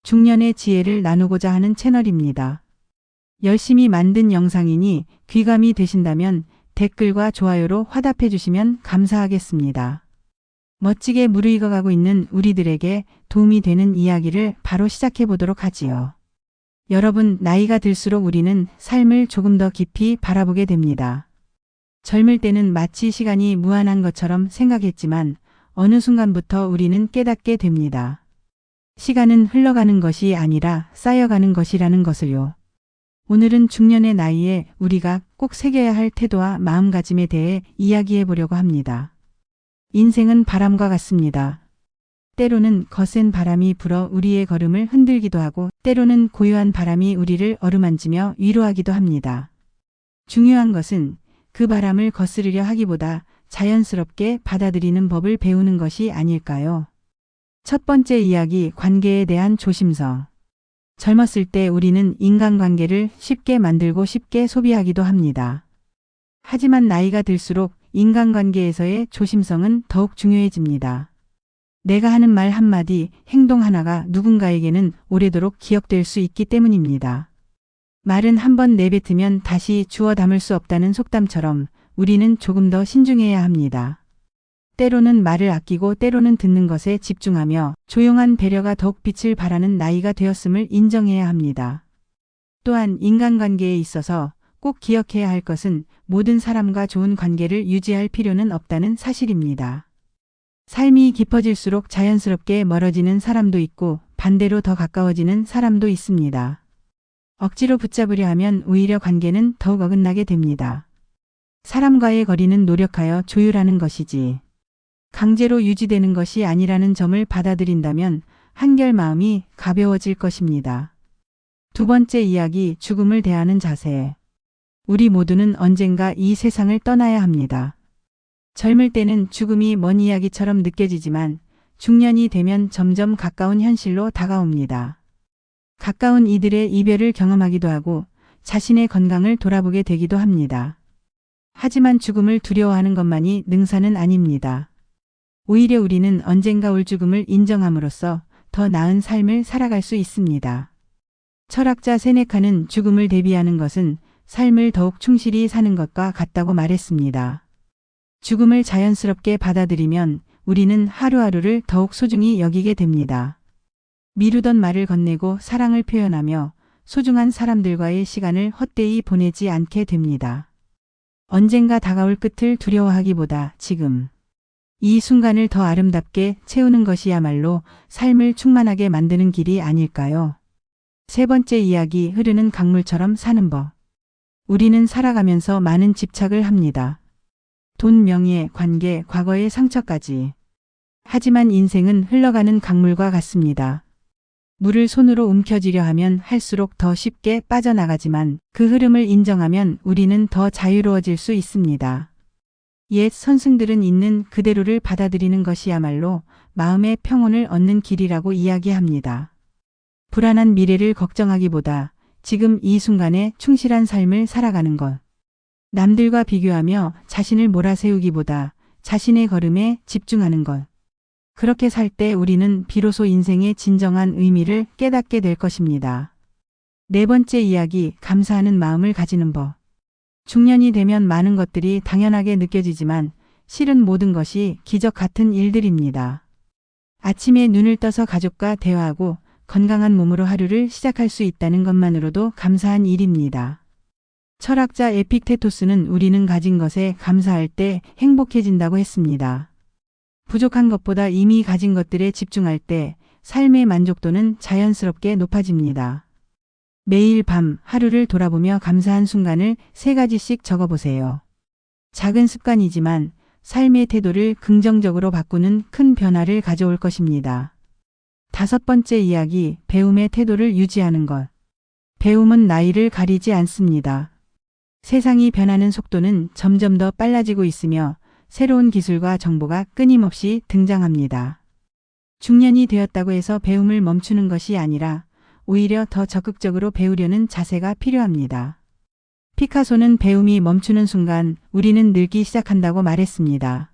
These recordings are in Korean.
중년의 지혜를 나누고자 하는 채널입니다. 열심히 만든 영상이니 귀감이 되신다면 댓글과 좋아요로 화답해 주시면 감사하겠습니다. 멋지게 무르익어가고 있는 우리들에게 도움이 되는 이야기를 바로 시작해 보도록 하지요. 여러분, 나이가 들수록 우리는 삶을 조금 더 깊이 바라보게 됩니다. 젊을 때는 마치 시간이 무한한 것처럼 생각했지만 어느 순간부터 우리는 깨닫게 됩니다. 시간은 흘러가는 것이 아니라 쌓여가는 것이라는 것을요. 오늘은 중년의 나이에 우리가 꼭 새겨야 할 태도와 마음가짐에 대해 이야기해 보려고 합니다. 인생은 바람과 같습니다. 때로는 거센 바람이 불어 우리의 걸음을 흔들기도 하고 때로는 고요한 바람이 우리를 어루만지며 위로하기도 합니다. 중요한 것은 그 바람을 거스르려 하기보다 자연스럽게 받아들이는 법을 배우는 것이 아닐까요? 첫 번째 이야기, 관계에 대한 조심성. 젊었을 때 우리는 인간관계를 쉽게 만들고 쉽게 소비하기도 합니다. 하지만 나이가 들수록 인간관계에서의 조심성은 더욱 중요해집니다. 내가 하는 말 한마디, 행동 하나가 누군가에게는 오래도록 기억될 수 있기 때문입니다. 말은 한번 내뱉으면 다시 주워 담을 수 없다는 속담처럼 우리는 조금 더 신중해야 합니다. 때로는 말을 아끼고 때로는 듣는 것에 집중하며 조용한 배려가 더욱 빛을 발하는 나이가 되었음을 인정해야 합니다. 또한 인간관계에 있어서 꼭 기억해야 할 것은 모든 사람과 좋은 관계를 유지할 필요는 없다는 사실입니다. 삶이 깊어질수록 자연스럽게 멀어지는 사람도 있고 반대로 더 가까워지는 사람도 있습니다. 억지로 붙잡으려 하면 오히려 관계는 더욱 어긋나게 됩니다. 사람과의 거리는 노력하여 조율하는 것이지 강제로 유지되는 것이 아니라는 점을 받아들인다면 한결 마음이 가벼워질 것입니다. 두 번째 이야기, 죽음을 대하는 자세. 우리 모두는 언젠가 이 세상을 떠나야 합니다. 젊을 때는 죽음이 먼 이야기처럼 느껴지지만 중년이 되면 점점 가까운 현실로 다가옵니다. 가까운 이들의 이별을 경험하기도 하고 자신의 건강을 돌아보게 되기도 합니다. 하지만 죽음을 두려워하는 것만이 능사는 아닙니다. 오히려 우리는 언젠가 올 죽음을 인정함으로써 더 나은 삶을 살아갈 수 있습니다. 철학자 세네카는 죽음을 대비하는 것은 삶을 더욱 충실히 사는 것과 같다고 말했습니다. 죽음을 자연스럽게 받아들이면 우리는 하루하루를 더욱 소중히 여기게 됩니다. 미루던 말을 건네고 사랑을 표현하며 소중한 사람들과의 시간을 헛되이 보내지 않게 됩니다. 언젠가 다가올 끝을 두려워하기보다 지금 이 순간을 더 아름답게 채우는 것이야말로 삶을 충만하게 만드는 길이 아닐까요? 세 번째 이야기, 흐르는 강물처럼 사는 법. 우리는 살아가면서 많은 집착을 합니다. 돈, 명예, 관계, 과거의 상처까지. 하지만 인생은 흘러가는 강물과 같습니다. 물을 손으로 움켜쥐려 하면 할수록 더 쉽게 빠져나가지만 그 흐름을 인정하면 우리는 더 자유로워질 수 있습니다. 옛 선승들은 있는 그대로를 받아들이는 것이야말로 마음의 평온을 얻는 길이라고 이야기합니다. 불안한 미래를 걱정하기보다 지금 이 순간에 충실한 삶을 살아가는 것. 남들과 비교하며 자신을 몰아세우기보다 자신의 걸음에 집중하는 것. 그렇게 살 때 우리는 비로소 인생의 진정한 의미를 깨닫게 될 것입니다. 네 번째 이야기, 감사하는 마음을 가지는 법. 중년이 되면 많은 것들이 당연하게 느껴지지만 실은 모든 것이 기적 같은 일들입니다. 아침에 눈을 떠서 가족과 대화하고 건강한 몸으로 하루를 시작할 수 있다는 것만으로도 감사한 일입니다. 철학자 에픽테토스는 우리는 가진 것에 감사할 때 행복해진다고 했습니다. 부족한 것보다 이미 가진 것들에 집중할 때 삶의 만족도는 자연스럽게 높아집니다. 매일 밤 하루를 돌아보며 감사한 순간을 3가지씩 적어보세요. 작은 습관이지만 삶의 태도를 긍정적으로 바꾸는 큰 변화를 가져올 것입니다. 다섯 번째 이야기, 배움의 태도를 유지하는 것. 배움은 나이를 가리지 않습니다. 세상이 변하는 속도는 점점 더 빨라지고 있으며 새로운 기술과 정보가 끊임없이 등장합니다. 중년이 되었다고 해서 배움을 멈추는 것이 아니라 오히려 더 적극적으로 배우려는 자세가 필요합니다. 피카소는 배움이 멈추는 순간 우리는 늙기 시작한다고 말했습니다.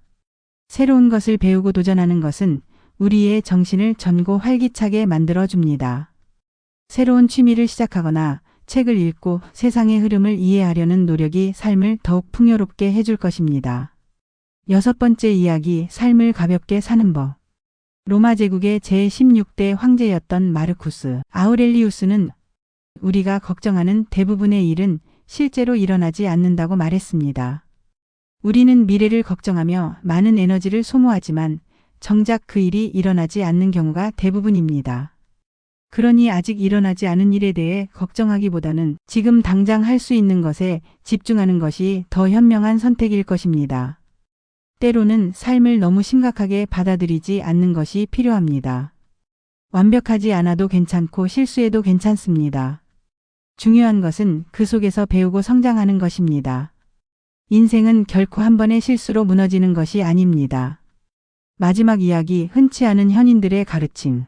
새로운 것을 배우고 도전하는 것은 우리의 정신을 젊고 활기차게 만들어줍니다. 새로운 취미를 시작하거나 책을 읽고 세상의 흐름을 이해하려는 노력이 삶을 더욱 풍요롭게 해줄 것입니다. 여섯 번째 이야기, 삶을 가볍게 사는 법. 로마 제국의 제16대 황제였던 마르쿠스 아우렐리우스는 우리가 걱정하는 대부분의 일은 실제로 일어나지 않는다고 말했습니다. 우리는 미래를 걱정하며 많은 에너지를 소모하지만 정작 그 일이 일어나지 않는 경우가 대부분입니다. 그러니 아직 일어나지 않은 일에 대해 걱정하기보다는 지금 당장 할 수 있는 것에 집중하는 것이 더 현명한 선택일 것입니다. 때로는 삶을 너무 심각하게 받아들이지 않는 것이 필요합니다. 완벽하지 않아도 괜찮고 실수해도 괜찮습니다. 중요한 것은 그 속에서 배우고 성장하는 것입니다. 인생은 결코 한 번의 실수로 무너지는 것이 아닙니다. 마지막 이야기, 흔치 않은 현인들의 가르침.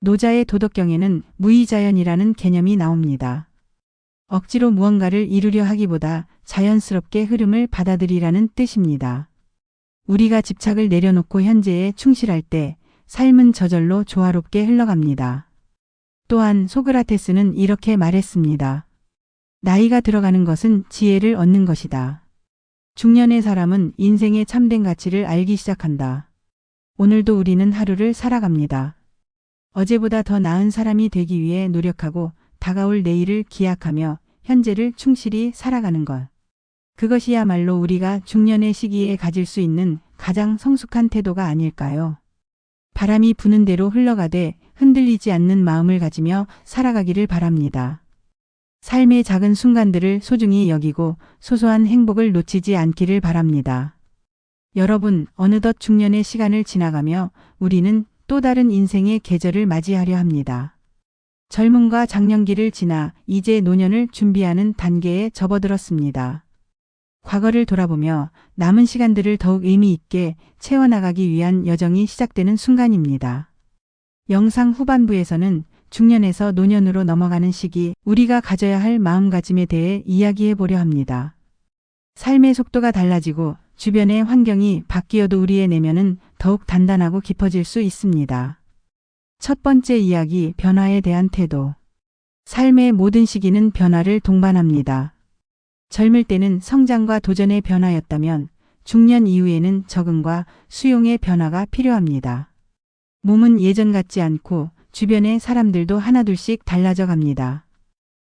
노자의 도덕경에는 무의자연이라는 개념이 나옵니다. 억지로 무언가를 이루려 하기보다 자연스럽게 흐름을 받아들이라는 뜻입니다. 우리가 집착을 내려놓고 현재에 충실할 때 삶은 저절로 조화롭게 흘러갑니다. 또한 소크라테스는 이렇게 말했습니다. 나이가 들어가는 것은 지혜를 얻는 것이다. 중년의 사람은 인생의 참된 가치를 알기 시작한다. 오늘도 우리는 하루를 살아갑니다. 어제보다 더 나은 사람이 되기 위해 노력하고 다가올 내일을 기약하며 현재를 충실히 살아가는 것. 그것이야말로 우리가 중년의 시기에 가질 수 있는 가장 성숙한 태도가 아닐까요? 바람이 부는 대로 흘러가되 흔들리지 않는 마음을 가지며 살아가기를 바랍니다. 삶의 작은 순간들을 소중히 여기고 소소한 행복을 놓치지 않기를 바랍니다. 여러분, 어느덧 중년의 시간을 지나가며 우리는 또 다른 인생의 계절을 맞이하려 합니다. 젊음과 장년기를 지나 이제 노년을 준비하는 단계에 접어들었습니다. 과거를 돌아보며 남은 시간들을 더욱 의미 있게 채워나가기 위한 여정이 시작되는 순간입니다. 영상 후반부에서는 중년에서 노년으로 넘어가는 시기, 우리가 가져야 할 마음가짐에 대해 이야기해 보려 합니다. 삶의 속도가 달라지고 주변의 환경이 바뀌어도 우리의 내면은 더욱 단단하고 깊어질 수 있습니다. 첫 번째 이야기, 변화에 대한 태도. 삶의 모든 시기는 변화를 동반합니다. 젊을 때는 성장과 도전의 변화였다면 중년 이후에는 적응과 수용의 변화가 필요합니다. 몸은 예전 같지 않고 주변의 사람들도 하나둘씩 달라져 갑니다.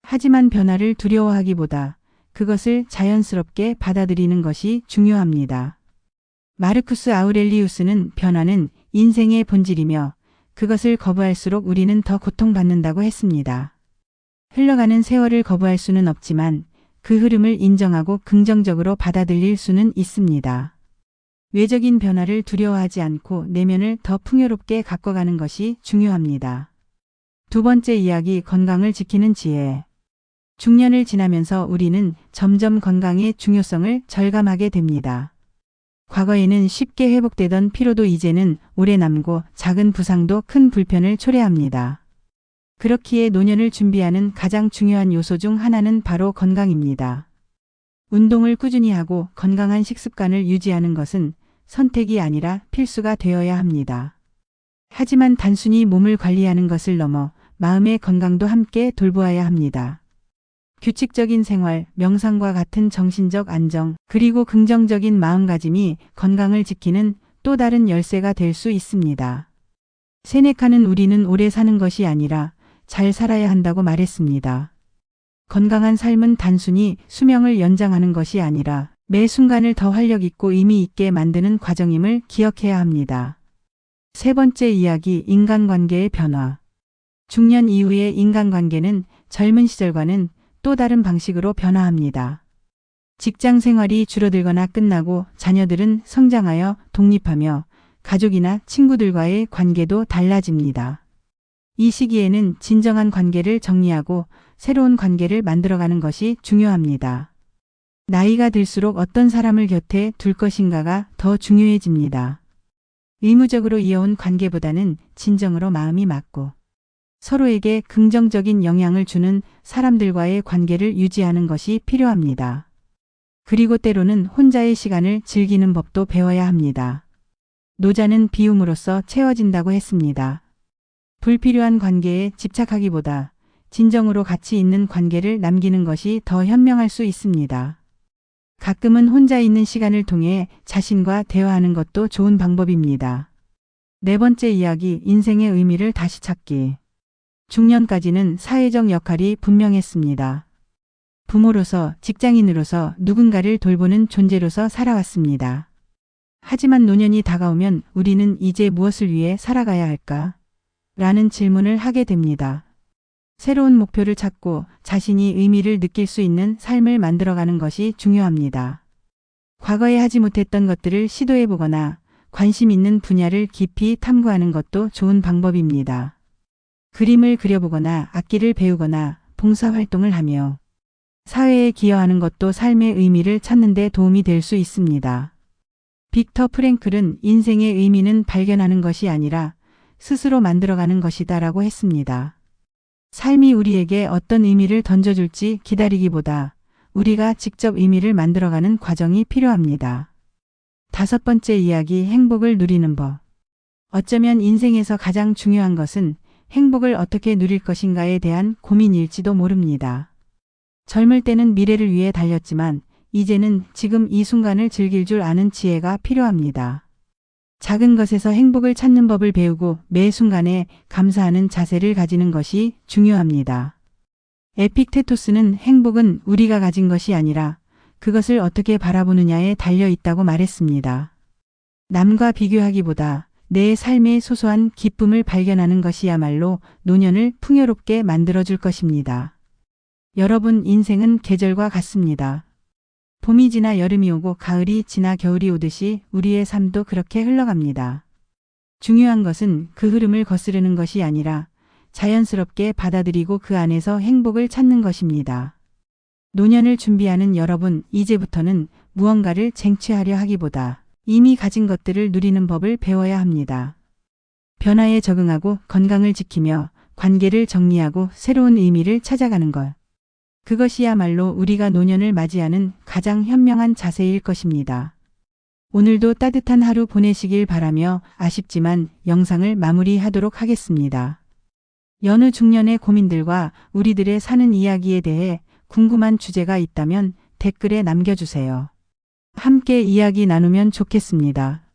하지만 변화를 두려워하기보다 그것을 자연스럽게 받아들이는 것이 중요합니다. 마르쿠스 아우렐리우스는 변화는 인생의 본질이며 그것을 거부할수록 우리는 더 고통받는다고 했습니다. 흘러가는 세월을 거부할 수는 없지만 그 흐름을 인정하고 긍정적으로 받아들일 수는 있습니다. 외적인 변화를 두려워하지 않고 내면을 더 풍요롭게 가꿔가는 것이 중요합니다. 두 번째 이야기, 건강을 지키는 지혜. 중년을 지나면서 우리는 점점 건강의 중요성을 절감하게 됩니다. 과거에는 쉽게 회복되던 피로도 이제는 오래 남고 작은 부상도 큰 불편을 초래합니다. 그렇기에 노년을 준비하는 가장 중요한 요소 중 하나는 바로 건강입니다. 운동을 꾸준히 하고 건강한 식습관을 유지하는 것은 선택이 아니라 필수가 되어야 합니다. 하지만 단순히 몸을 관리하는 것을 넘어 마음의 건강도 함께 돌보아야 합니다. 규칙적인 생활, 명상과 같은 정신적 안정, 그리고 긍정적인 마음가짐이 건강을 지키는 또 다른 열쇠가 될 수 있습니다. 세네카는 우리는 오래 사는 것이 아니라 잘 살아야 한다고 말했습니다. 건강한 삶은 단순히 수명을 연장하는 것이 아니라 매 순간을 더 활력 있고 의미 있게 만드는 과정임을 기억해야 합니다. 세 번째 이야기, 인간관계의 변화. 중년 이후의 인간관계는 젊은 시절과는 또 다른 방식으로 변화합니다. 직장 생활이 줄어들거나 끝나고 자녀들은 성장하여 독립하며 가족이나 친구들과의 관계도 달라집니다. 이 시기에는 진정한 관계를 정리하고 새로운 관계를 만들어가는 것이 중요합니다. 나이가 들수록 어떤 사람을 곁에 둘 것인가가 더 중요해집니다. 의무적으로 이어온 관계보다는 진정으로 마음이 맞고 서로에게 긍정적인 영향을 주는 사람들과의 관계를 유지하는 것이 필요합니다. 그리고 때로는 혼자의 시간을 즐기는 법도 배워야 합니다. 노자는 비움으로써 채워진다고 했습니다. 불필요한 관계에 집착하기보다 진정으로 가치 있는 관계를 남기는 것이 더 현명할 수 있습니다. 가끔은 혼자 있는 시간을 통해 자신과 대화하는 것도 좋은 방법입니다. 네 번째 이야기, 인생의 의미를 다시 찾기. 중년까지는 사회적 역할이 분명했습니다. 부모로서, 직장인으로서, 누군가를 돌보는 존재로서 살아왔습니다. 하지만 노년이 다가오면 우리는 이제 무엇을 위해 살아가야 할까? 라는 질문을 하게 됩니다. 새로운 목표를 찾고 자신이 의미를 느낄 수 있는 삶을 만들어가는 것이 중요합니다. 과거에 하지 못했던 것들을 시도해보거나 관심 있는 분야를 깊이 탐구하는 것도 좋은 방법입니다. 그림을 그려보거나 악기를 배우거나 봉사활동을 하며 사회에 기여하는 것도 삶의 의미를 찾는 데 도움이 될 수 있습니다. 빅터 프랭클은 인생의 의미는 발견하는 것이 아니라 스스로 만들어가는 것이다 라고 했습니다. 삶이 우리에게 어떤 의미를 던져줄지 기다리기보다 우리가 직접 의미를 만들어가는 과정이 필요합니다. 다섯 번째 이야기, 행복을 누리는 법. 어쩌면 인생에서 가장 중요한 것은 행복을 어떻게 누릴 것인가에 대한 고민일지도 모릅니다. 젊을 때는 미래를 위해 달렸지만 이제는 지금 이 순간을 즐길 줄 아는 지혜가 필요합니다. 작은 것에서 행복을 찾는 법을 배우고 매 순간에 감사하는 자세를 가지는 것이 중요합니다. 에픽테토스는 행복은 우리가 가진 것이 아니라 그것을 어떻게 바라보느냐에 달려 있다고 말했습니다. 남과 비교하기보다 내 삶의 소소한 기쁨을 발견하는 것이야말로 노년을 풍요롭게 만들어줄 것입니다. 여러분, 인생은 계절과 같습니다. 봄이 지나 여름이 오고 가을이 지나 겨울이 오듯이 우리의 삶도 그렇게 흘러갑니다. 중요한 것은 그 흐름을 거스르는 것이 아니라 자연스럽게 받아들이고 그 안에서 행복을 찾는 것입니다. 노년을 준비하는 여러분, 이제부터는 무언가를 쟁취하려 하기보다 이미 가진 것들을 누리는 법을 배워야 합니다. 변화에 적응하고 건강을 지키며 관계를 정리하고 새로운 의미를 찾아가는 것. 그것이야말로 우리가 노년을 맞이하는 가장 현명한 자세일 것입니다. 오늘도 따뜻한 하루 보내시길 바라며 아쉽지만 영상을 마무리하도록 하겠습니다. 여느 중년의 고민들과 우리들의 사는 이야기에 대해 궁금한 주제가 있다면 댓글에 남겨주세요. 함께 이야기 나누면 좋겠습니다.